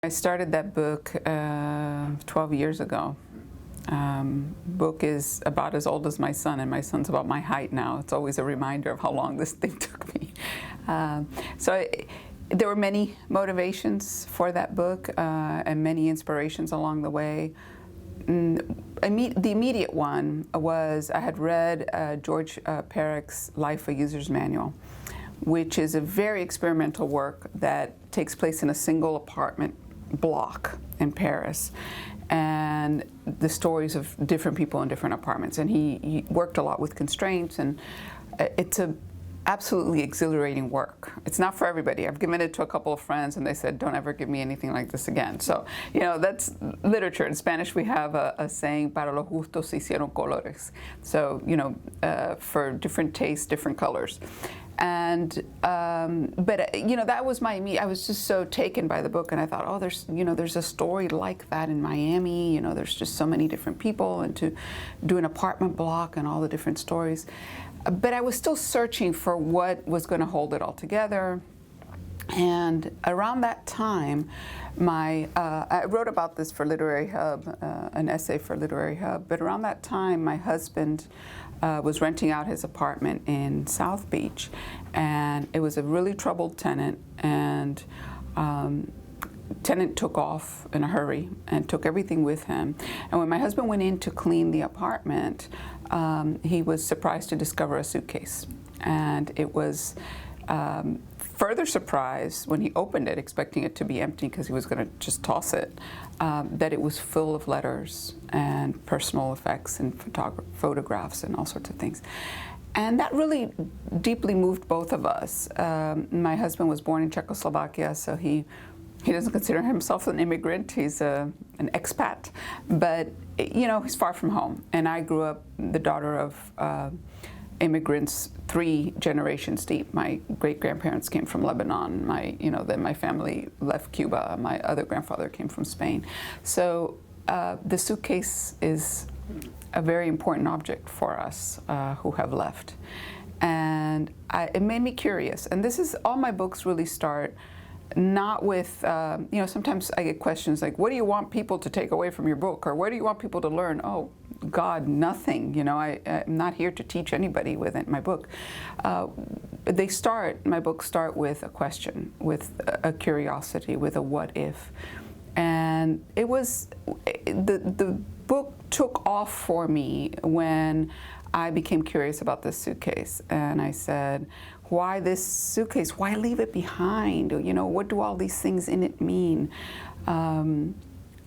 I started that book 12 years ago. Book is about as old as my son, and my son's about my height now. It's always a reminder of how long this thing took me. There were many motivations for that book and many inspirations along the way. The immediate one was I had read George Perek's Life, a User's Manual, which is a very experimental work that takes place in a single apartment block in Paris, and the stories of different people in different apartments. And he worked a lot with constraints, and it's a absolutely exhilarating work. It's not for everybody. I've given it to a couple of friends and they said, don't ever give me anything like this again. So, you know, that's literature. In Spanish we have a saying, para los gustos se hicieron colores. So, you know, for different tastes, different colors. And, you know, that was my immediate, I was just so taken by the book, and I thought, oh, there's a story like that in Miami. You know, there's just so many different people, and to do an apartment block and all the different stories. But I was still searching for what was going to hold it all together. And around that time, I wrote about this for Literary Hub, an essay for Literary Hub, but around that time my husband was renting out his apartment in South Beach, and it was a really troubled tenant, and tenant took off in a hurry and took everything with him. And when my husband went in to clean the apartment, he was surprised to discover a suitcase. And it was further surprised when he opened it, expecting it to be empty because he was going to just toss it, that it was full of letters and personal effects and photographs and all sorts of things. And that really deeply moved both of us. My husband was born in Czechoslovakia, so he doesn't consider himself an immigrant. He's an expat, but you know, he's far from home. And I grew up the daughter of immigrants 3 generations deep. My great-grandparents came from Lebanon. Then my family left Cuba. My other grandfather came from Spain. So the suitcase is a very important object for us who have left. And it made me curious. And this is, all my books really start not with, you know, sometimes I get questions like, what do you want people to take away from your book? Or what do you want people to learn? Oh, God, nothing. You know, I'm not here to teach anybody with my book. My books start with a question, with a curiosity, with a what if. And it was, the book took off for me when I became curious about this suitcase. And I said, why this suitcase? Why leave it behind? You know, what do all these things in it mean?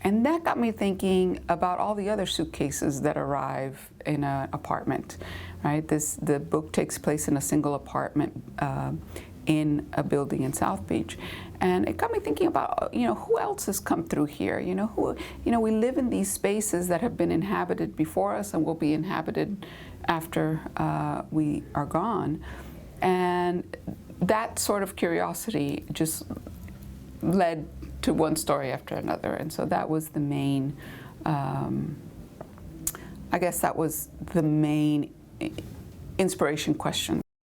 And that got me thinking about all the other suitcases that arrive in an apartment, right? The book takes place in a single apartment in a building in South Beach. And it got me thinking about, you know, who else has come through here? You know, we live in these spaces that have been inhabited before us and will be inhabited after we are gone. And that sort of curiosity just led to one story after another. And so that was the main, I guess that was the main inspiration question.